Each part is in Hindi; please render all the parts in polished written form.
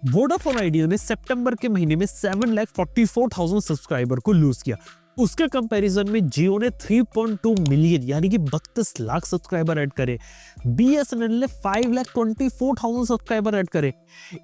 वोडाफोन आइडिया ने सितंबर के महीने में 7,44,000 सब्सक्राइबर को लूज किया। उसके कंपैरिजन में जियो ने 3.2 मिलियन यानी कि 32 लाख सब्सक्राइबर ऐड करे। बीएसएनएल ने 5,24,000 सब्सक्राइबर ऐड करे।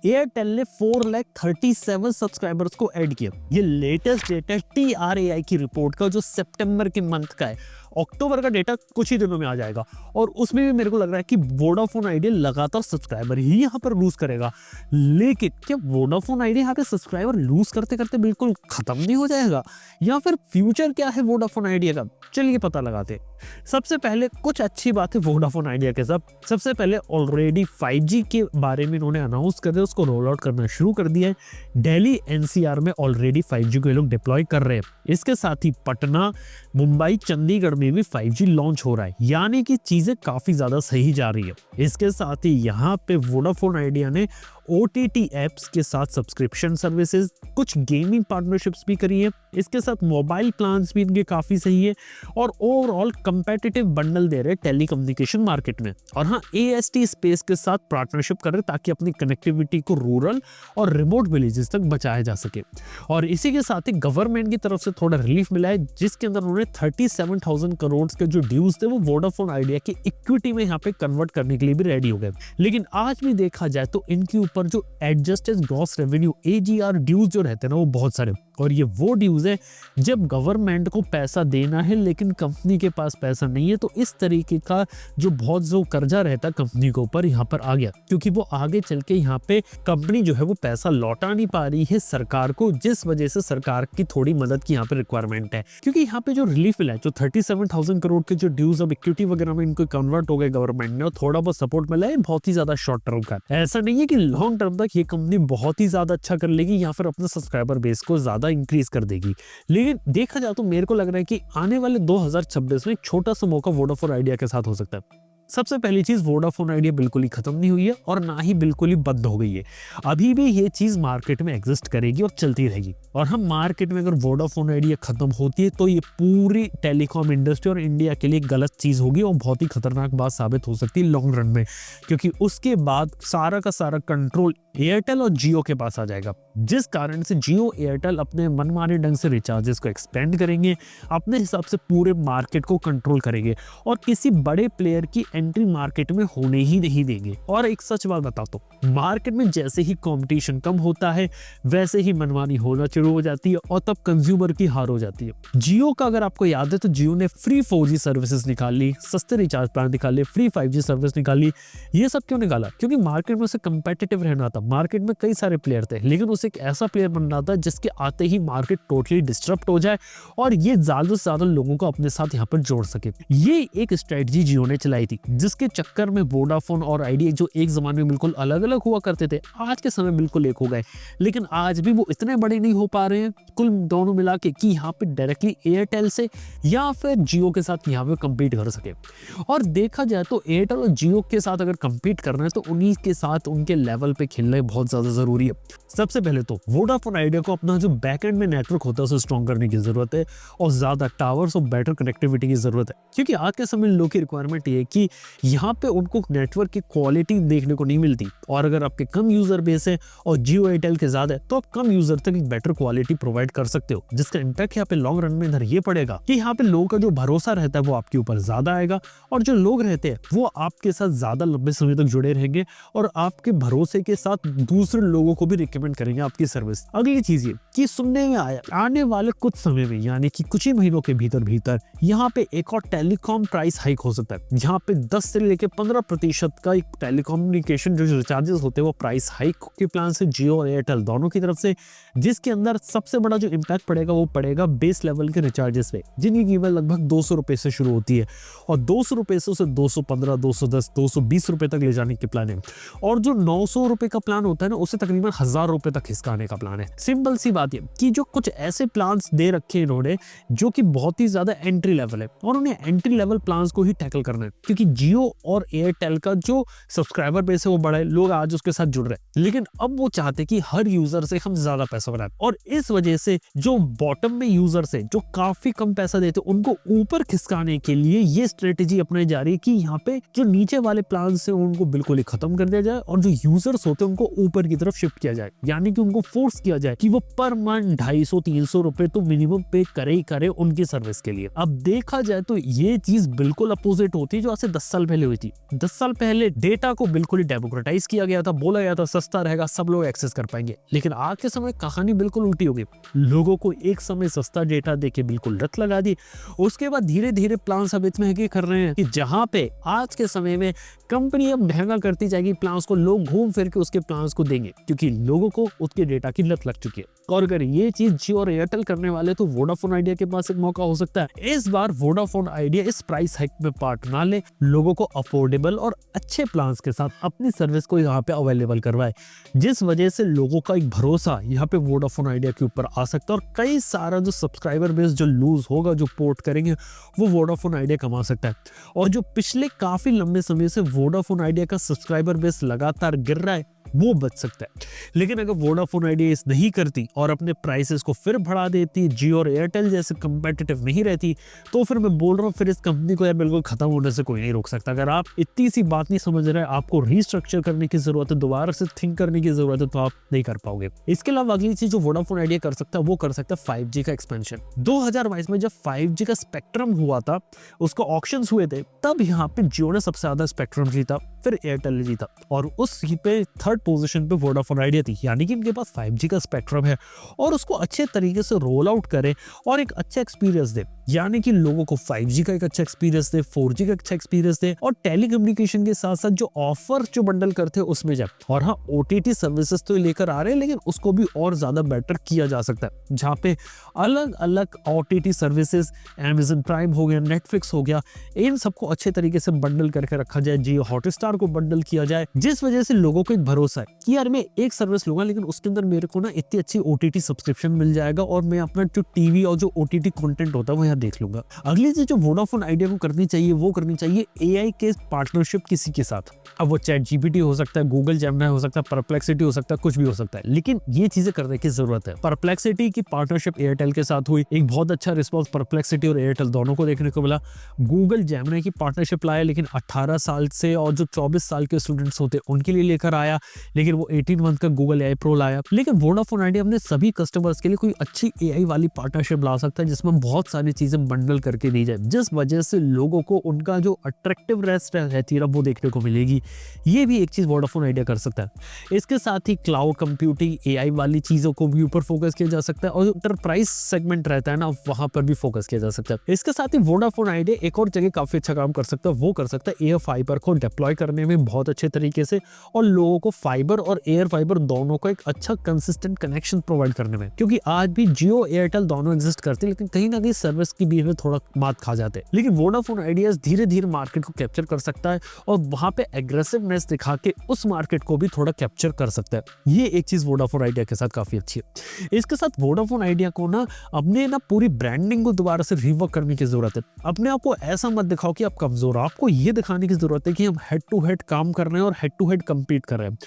एयरटेल ने 4,37 सब्सक्राइबर्स को ऐड किया। ये लेटेस्ट डेटा है TRAI की रिपोर्ट का, जो सितंबर के मंथ का है। अक्टूबर का डेटा कुछ ही दिनों में आ जाएगा और उसमें भी मेरे को लग रहा है कि वोडाफोन आइडिया लगातार सब्सक्राइबर ही यहाँ पर लूज करेगा। लेकिन क्या वोडाफोन आइडिया यहाँ पे सब्सक्राइबर लूज करते करते बिल्कुल खत्म नहीं हो जाएगा, या फिर फ्यूचर क्या है वोडाफोन आइडिया का? चलिए पता लगाते। सबसे पहले कुछ अच्छी बात है वोडाफोन आइडिया के साथ। सबसे पहले ऑलरेडी 5G के बारे में इन्होंने अनाउंस कर दिया, उसको रोल आउट करना शुरू कर दिया है। दिल्ली NCR में ऑलरेडी 5G को ये लोग डिप्लॉय कर रहे हैं। इसके साथ ही पटना, मुंबई, चंडीगढ़ में भी 5G लॉन्च हो रहा है, यानी कि चीजें काफी ज्यादा सही जा रही है। इसके साथ ही यहाँ पे वोडाफोन आइडिया ने OTT एप्स के साथ सब्सक्रिप्शन सर्विसेज, कुछ गेमिंग पार्टनरशिप्स भी करी है। इसके साथ मोबाइल प्लान्स भी इनके काफी सही है और ओवरऑल कंपेटिटिव बंडल दे रहे हैं टेलीकम्युनिकेशन मार्केट में। और हाँ, AST स्पेस के साथ पार्टनरशिप कर रहे ताकि अपनी कनेक्टिविटी को रूरल और रिमोट विलेजेस तक बचाया जा सके। और इसी के साथ ही गवर्नमेंट की तरफ से थोड़ा रिलीफ मिला है, जिसके अंदर उन्होंने 37,000 करोड़ के जो ड्यूज थे वो वोडाफोन आइडिया की इक्विटी में यहाँ पे कन्वर्ट करने के लिए भी रेडी हो गए। लेकिन आज भी देखा जाए तो इनके ऊपर जो adjusted gross revenue AGR dues जो रहते हैं ना, वो बहुत सारे, और ये वो ड्यूज है जब गवर्नमेंट को पैसा देना है लेकिन कंपनी के पास पैसा नहीं है, तो इस तरीके का जो कर्जा रहता है कंपनी के ऊपर यहाँ पर आ गया, क्योंकि वो आगे चल के यहाँ पे कंपनी जो है वो पैसा लौटा नहीं पा रही है सरकार को, जिस वजह से सरकार की थोड़ी मदद की यहाँ पे रिक्वायरमेंट है। क्योंकि यहाँ पे जो रिलीफ मिला है, जो 37,000 करोड़ के जो ड्यूज अब इक्विटी वगैरह में इनको कन्वर्ट हो गए गवर्नमेंट ने, और थोड़ा बहुत सपोर्ट मिला है, बहुत ही ज्यादा शॉर्ट टर्म का। ऐसा नहीं है कि लॉन्ग टर्म तक ये कंपनी बहुत ही ज्यादा अच्छा कर लेगी या फिर अपने सब्सक्राइबर बेस को ज्यादा इंक्रीज कर देगी। लेकिन देखा जाए तो मेरे को लग रहा है कि आने वाले 2026 में एक छोटा सा मौका वोडाफोन आइडिया के साथ हो सकता है। सबसे पहली चीज, वोडाफोन आइडिया बिल्कुल ही खत्म नहीं हुई है और ना ही बिल्कुल ही बंद हो गई है। अभी भी ये चीज मार्केट में एग्जिस्ट करेगी और चलती रहेगी। और हम मार्केट में अगर वोडाफोन आइडिया खत्म होती है तो ये पूरी टेलीकॉम इंडस्ट्री और इंडिया के लिए गलत चीज होगी और बहुत ही खतरनाक बात साबित हो सकती है लॉन्ग रन में, क्योंकि उसके बाद सारा का सारा कंट्रोल एयरटेल और जियो के पास आ जाएगा, जिस कारण से जियो एयरटेल अपने मनमाने ढंग से रिचार्जेस को एक्सपेंड करेंगे, अपने हिसाब से पूरे मार्केट को कंट्रोल करेंगे और किसी बड़े प्लेयर की एंट्री मार्केट में होने ही नहीं देंगे। और एक सच बात बताता हूं, मार्केट में जैसे ही कंपटीशन कम होता है वैसे ही मनमानी होना शुरू हो जाती है और तब कंज्यूमर की हार हो जाती है। जियो का अगर आपको याद है तो जियो ने फ्री 4G सर्विसेज निकाली, सस्ते रिचार्ज प्लान निकाले, फ्री 5G सर्विस निकाली। ये सब क्यों निकाला? क्योंकि मार्केट में उसे कंपेटिटिव रहना था। मार्केट में कई सारे प्लेयर थे, लेकिन उसे एक ऐसा प्लेयर बनना था जिसके आते ही मार्केट टोटली डिस्टर्ब हो जाए और ये ज्यादा से ज्यादा लोगों को अपने साथ यहाँ पर जोड़ सके। ये एक स्ट्रेटजी जियो ने चलाई थी, जिसके चक्कर में वोडाफोन और आइडिया जो एक जमाने में बिल्कुल अलग अलग हुआ करते थे, आज के समय बिल्कुल एक हो गए। लेकिन आज भी वो इतने बड़े नहीं हो पा रहे हैं कुल दोनों मिला के कि यहाँ पे डायरेक्टली एयरटेल से या फिर जियो के साथ यहाँ पे compete कर सके। और देखा जाए तो एयरटेल और जियो के साथ अगर compete करना है तो उन्हीं के साथ उनके लेवल पे खेलना बहुत ज्यादा जरूरी है। सबसे पहले तो वोडाफोन आइडिया को अपना जो बैकएंड में नेटवर्क होता है उसे स्ट्रॉन्ग करने की जरूरत है और ज्यादा टावर्स और बेटर कनेक्टिविटी की जरूरत है, क्योंकि आज के समय लोगों की रिक्वायरमेंट ये है कि यहाँ पे उनको नेटवर्क की क्वालिटी देखने को नहीं मिलती, और अगर आपके कम यूजर बेस है और जियो एयरटेल के ज्यादा है तो आप कम यूजर तक एक बेटर क्वालिटी प्रोवाइड कर सकते हो, जिसका इम्पैक्ट यहाँ पे लॉन्ग रन में इधर ये पड़ेगा कि यहाँ पे लोगों का जो भरोसा रहता है वो आपके ऊपर ज्यादा आएगा और जो लोग रहते हैं वो आपके साथ ज्यादा लंबे समय तक जुड़े रहेंगे और आपके भरोसे के साथ दूसरे लोगों को भी रिकमेंड करेंगे आपकी सर्विस। अगली चीज ये कि सुनने में आया आने वाले कुछ समय में, यानी कि कुछ ही महीनों के भीतर यहाँ पे एक और टेलीकॉम प्राइस हाइक हो सकता है, जहाँ पे 10 से लेके 15% का एक टेलीकम्युनिकेशन जो रिचार्जेस होते हैं वो प्राइस हाइक के प्लान से जियो और एयरटेल दोनों की तरफ से, जिसके अंदर सबसे बड़ा जो इम्पैक्ट पड़ेगा वो पड़ेगा बेस लेवल के रिचार्जेस पे, जिनकी कीमत लगभग 200 रुपए से शुरू होती है और 200 रुपए से उसे 215, 210, 220 रुपए तक ले जाने के प्लान है। और जो 900 रुपए का प्लान होता है ना, उसे तकरीबन 1000 रुपए तक खिसकाने का प्लान है। सिंपल सी बात है कि जो कुछ ऐसे प्लान दे रखे इन्होंने जो कि बहुत ही ज्यादा एंट्री लेवल है और उन्हें एंट्री लेवल प्लान को ही टैकल करना है, क्योंकि जियो और एयरटेल का जो सब्सक्राइबर बेस है वो बड़ा है, लोग आज उसके साथ जुड़ रहे हैं, लेकिन अब वो चाहते हैं कि हर यूजर से हम ज्यादा पैसा बनाए, और इस वजह से जो बॉटम में यूजर्स है जो काफी कम पैसा देते हैं उनको ऊपर खिसकाने के लिए ये स्ट्रेटेजी अपनाई जा रही है कि यहाँ पे जो नीचे वाले प्लान से उनको बिल्कुल ही खत्म कर दिया जाए और जो यूजर्स होते हैं उनको ऊपर की तरफ शिफ्ट किया जाए, यानी कि उनको फोर्स किया जाए कि वो पर मंथ 250-300 रुपए तो मिनिमम पे करे ही करे उनकी सर्विस के लिए। अब देखा जाए तो ये चीज बिल्कुल अपोजिट होती है जो आज से 10 साल पहले हुई थी। 10 साल पहले डेटा को बिल्कुल ही डेमोक्रेटाइज किया गया था, बोला गया था सस्ता रहेगा, सब लोग एक्सेस कर पाएंगे, लेकिन आज के समय कहानी बिल्कुल उल्टी हो गई। लोगों को एक समय सस्ता डेटा देके बिल्कुल लत लगा दी, उसके बाद धीरे धीरे प्लान सब इतने महंगे कर रहे हैं कि जहां पे आज के समय में कंपनी अब महंगा करती जाएगी प्लान्स को, लोग घूम फिर के उसके प्लान्स को देंगे क्योंकि लोगों को उसके डेटा की लत लग चुकी है। और अगर ये चीज जियो और एयरटेल करने वाले तो वोडाफोन आइडिया के पास एक मौका हो सकता है। इस बार वोडाफोन आइडिया इस प्राइस हाइक में पार्ट ना ले, लोगों को अफोर्डेबल और अच्छे प्लान्स के साथ अपनी सर्विस को यहाँ पे अवेलेबल करवाए, जिस वजह से लोगों का एक भरोसा यहाँ पे वोडाफोन आइडिया के ऊपर आ सकता है और कई सारा जो सब्सक्राइबर बेस जो लूज होगा, जो पोर्ट करेंगे वो वोडाफोन आइडिया कमा सकता है। और जो पिछले काफी लंबे समय से वोडाफोन आइडिया का सब्सक्राइबर बेस लगातार गिर रहा है वो बच सकता है। लेकिन अगर वोडाफोन आइडिया इस नहीं करती और अपने प्राइसेस को फिर बढ़ा देती, जियो और एयरटेल जैसे कंपेटिटिव नहीं रहती, तो फिर मैं बोल रहा हूँ फिर इस कंपनी को यार बिल्कुल खत्म होने से कोई नहीं रोक सकता। अगर आप इतनी सी बात नहीं समझ रहे, आपको रीस्ट्रक्चर करने की जरूरत है, दोबारा से थिंक करने की जरूरत है, तो आप नहीं कर पाओगे। इसके अलावा अगली चीज जो वोडाफोन आइडिया कर सकता है वो कर सकता है 5G का एक्सपेंशन। 2022 में जब 5G का स्पेक्ट्रम हुआ था, उसको ऑक्शंस हुए थे, तब यहाँ पे जियो ने सबसे ज्यादा स्पेक्ट्रम जीता, फिर एयरटेल ने जीता और उस पे थर्ड पोजीशन पे वोडाफोन आइडिया थी, यानी कि इनके पास 5G का स्पेक्ट्रम है और उसको अच्छे तरीके से रोल आउट करे और एक अच्छा एक्सपीरियंस दे, यानी कि लोगों को 5G का एक अच्छा एक्सपीरियंस दे, 4G का अच्छा एक्सपीरियंस दे और टेलीकम्युनिकेशन के साथ साथ जो ऑफर जो बंडल करते हैं उसमें जाए। और हाँ, OTT सर्विसेज तो लेकर आ रहे हैं, लेकिन उसको भी और ज्यादा बेटर किया जा सकता है, जहाँ पे अलग अलग OTT सर्विसेज, Amazon प्राइम हो गया, नेटफ्लिक्स हो गया, इन सबको अच्छे तरीके से बंडल करके रखा जाए, जियो हॉटस्टार को बंडल किया जाए, जिस वजह से लोगों को एक भरोसा है कि यार मैं एक सर्विस लूंगा लेकिन उसके अंदर मेरे को ना इतनी अच्छी OTT सब्सक्रिप्शन मिल जाएगा और मैं अपना जो टीवी और जो OTT कंटेंट होता है वो यहाँ देख लूंगा। अगली चीज जो वोडाफोन आइडिया को करनी चाहिए वो करनी चाहिए AI के पार्टनरशिप किसी के साथ। अब वो चैट GPT हो सकता है, गूगल जेमिनी हो सकता है, परप्लेक्सिटी हो सकता है, कुछ भी हो सकता है, लेकिन ये चीजें करने की जरूरत है। परप्लेक्सिटी की पार्टनरशिप एयरटेल के साथ हुई, एक बहुत अच्छा रिस्पॉन्स परप्लेक्सिटी और एयरटेल दोनों को देखने को मिला। गूगल जेमिनी की पार्टनरशिप लाया, लेकिन 18 साल से और जो 24 साल के स्टूडेंट्स होते उनके लिए लेकर आया, लेकिन वो 18 मंथ का गूगल AI प्रो लाया। लेकिन वोडाफोन आइडिया अपने सभी कस्टमर्स के लिए कोई अच्छी AI वाली पार्टनरशिप ला सकता है जिसमें बहुत सारी चीजें बंडल करके दी जाए, जिस वजह से लोगों को उनका जो अट्रैक्टिव रेस्ट रहती है वो देखने को मिलेगी। ये भी एक चीज वोडाफोन आइडिया कर सकता है। इसके साथ ही क्लाउड कंप्यूटिंग, AI वाली चीजों को भी ऊपर फोकस किया जा सकता है और एंटरप्राइज सेगमेंट रहता है ना, वहां पर भी फोकस किया जा सकता है। इसके साथ ही वोडाफोन आइडिया एक और जगह काफी अच्छा काम कर सकता है, वो कर सकता है एयर फाइबर को डिप्लॉय करने में बहुत अच्छे तरीके से और लोगों को फाइबर और एयर फाइबर दोनों को एक अच्छा कंसिस्टेंट कनेक्शन प्रोवाइड करने में, क्योंकि आज भी जियो एयरटेल दोनों एग्जिस्ट करते हैं, लेकिन कहीं ना कहीं सर्विस की बीच में थोड़ा मात खा जाते हैं। लेकिन वोडाफोन आइडिया धीरे धीरे मार्केट को कैप्चर कर सकता है और वहां पे एग्रेसिवनेस दिखा के उस मार्केट को भी थोड़ा कैप्चर कर सकता है। ये एक चीज वोडाफोन आइडिया के साथ काफी अच्छी है। इसके साथ वोडाफोन आइडिया को ना अपने ना पूरी ब्रांडिंग को दोबारा से रिवर्क करने की जरूरत है। अपने आप को ऐसा मत दिखाओ कि आप कमजोर हो, आपको ये दिखाने की जरूरत है कि हम हेड टू हेड काम कर रहे हैं और हेड टू हेड कंपीट कर रहे हैं।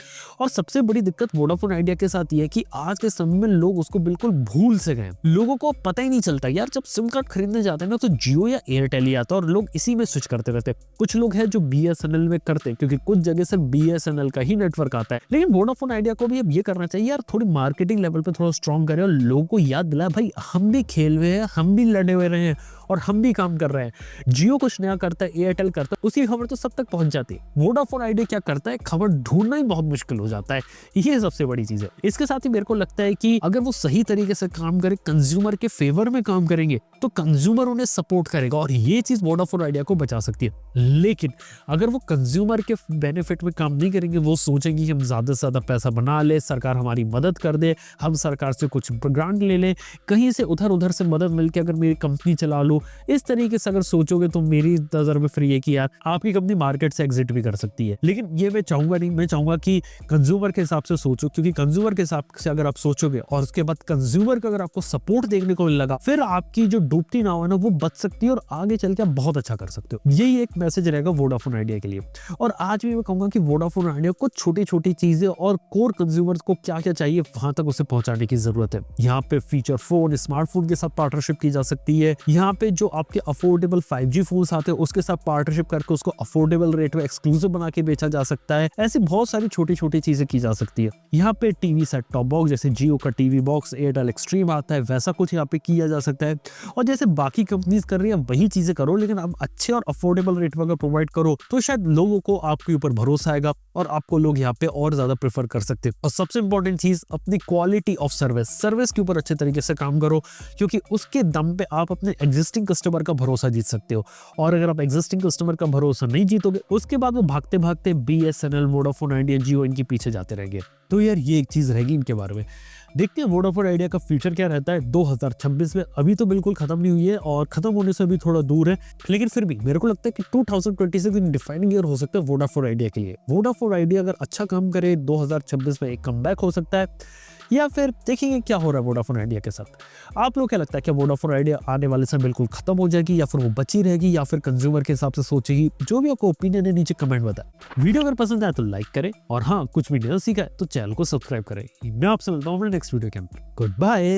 और सबसे बड़ी दिक्कत वोडाफोन आइडिया के साथ ये है कि आज के समय में लोग उसको बिल्कुल भूल से गए। लोगों को पता ही नहीं चलता यार, जब सिम कार्ड खरीदने जाते हैं ना तो जियो या एयरटेल ही आता है और लोग इसी में स्विच करते रहते हैं। कुछ लोग हैं जो BSNL में करते हैं क्योंकि कुछ जगह से BSNL का ही नेटवर्क आता है। लेकिन वोडाफोन आइडिया को भी अब ये करना चाहिए यार, थोड़ी मार्केटिंग लेवल पे थोड़ा स्ट्रॉन्ग करे और लोगों को याद दिलाए भाई हम भी खेल हुए हैं, हम भी लड़े हुए रहे हैं और हम भी काम कर रहे हैं। जियो कुछ नया करता है, एयरटेल करता है, उसकी खबर तो सब तक पहुंच जाती है। वोडाफोन आइडिया क्या करता है, खबर ढूंढना ही बहुत मुश्किल हो जाता है। ये सबसे बड़ी चीज है। इसके साथ ही मेरे को लगता है कि अगर वो सही तरीके से काम करे, कंज्यूमर के फेवर में काम करेंगे तो कंज्यूमर उन्हें सपोर्ट करेगा और ये चीज वोडाफोन आइडिया को बचा सकती है। लेकिन अगर वो कंज्यूमर के बेनिफिट में काम नहीं करेंगे, वो सोचेंगे कि हम ज्यादा से ज्यादा पैसा बना ले, सरकार हमारी मदद कर दे, हम सरकार से कुछ ग्रांट ले लें, कहीं से उधर से मदद मिलके अगर मेरी कंपनी चला लो, इस तरीके से अगर सोचोगे तो मेरी नजर में फिर ये कि यार आपकी कंपनी मार्केट से एग्जिट भी कर सकती है। लेकिन ये मैं चाहूंगा नहीं, मैं चाहूंगा कि कंज्यूमर के हिसाब से सोचो, क्योंकि कंज्यूमर के हिसाब से अगर आप सोचोगे और उसके बाद कंज्यूमर का अगर आपको सपोर्ट देखने को लगा, फिर आपकी जो डूबती नाव है ना वो बच सकती है और आगे चल के आप बहुत अच्छा कर सकते हो। यही एक मैसेज रहेगा वोडाफोन आइडिया के लिए। और आज भी मैं कहूंगा कि वोडाफोन आइडिया को छोटी छोटी चीजें और कोर कंज्यूमर्स को क्या क्या चाहिए वहां तक उसे पहुंचाने की जरूरत है। यहाँ पे फीचर फोन, स्मार्टफोन के साथ पार्टनरशिप की जा सकती है। यहाँ पे जो आपके अफोर्डेबल 5G फोन्स आते हैं उसके साथ पार्टनरशिप करके उसको अफोर्डेबल रेट में एक्सक्लूसिव बना के बेचा जा सकता है। ऐसी बहुत सारी छोटी छोटी चीजें की जा सकती है। यहाँ पे टीवी सेट टॉप बॉक्स, जैसे जियो का टीवी बॉक्स, एयरटेल एक्सट्रीम आता है, वैसा कुछ यहाँ पे किया जा सकता है। और जैसे बाकी कंपनीज कर रही है वही चीजें करो, लेकिन आप अच्छे और अफोर्डेबल रेट में अगर प्रोवाइड करो तो शायद लोगों को आपके ऊपर भरोसा आएगा और आपको लोग यहाँ पे और ज्यादा प्रेफर कर सकते हैं। और सबसे इंपॉर्टेंट चीज, अपनी क्वालिटी ऑफ सर्विस के ऊपर अच्छे तरीके से काम करो, क्योंकि उसके दम पे आप अपने एग्जिस्टिंग कस्टमर का भरोसा जीत सकते हो। और अगर आप एग्जिस्टिंग कस्टमर का भरोसा नहीं जीतोगे, उसके बाद वो भागते भागते BSNL, वोडाफोन आइडिया, जियो इनके पीछे जाते रहेंगे। तो यार ये एक चीज रहेगी इनके बारे में। देखते हैं वोडाफोन आइडिया का फ्यूचर क्या रहता है 2026 में। अभी तो बिल्कुल खत्म नहीं हुई है और खत्म होने से अभी थोड़ा दूर है, लेकिन फिर भी मेरे को लगता है कि 2026 एक डिफाइनिंग ईयर हो सकता है वोडाफोन आइडिया के लिए। वोडाफोन आइडिया अगर अच्छा काम करे 2026 में एक कमबैक हो सकता है, या फिर देखेंगे क्या हो रहा है वोडाफोन आइडिया के साथ। आप लोग क्या लगता है कि वोडाफोन आइडिया आने वाले समय बिल्कुल खत्म हो जाएगी, या फिर वो बची रहेगी, या फिर कंज्यूमर के हिसाब से सोचेगी? जो भी आपको ओपिनियन है नीचे कमेंट बताएं। वीडियो अगर पसंद आया तो लाइक करें, और हाँ कुछ भी नया सीखा है तो चैनल को सब्सक्राइब करें। मैं आपसे मिलता हूँ नेक्स्ट वीडियो के अंदर। Good bye.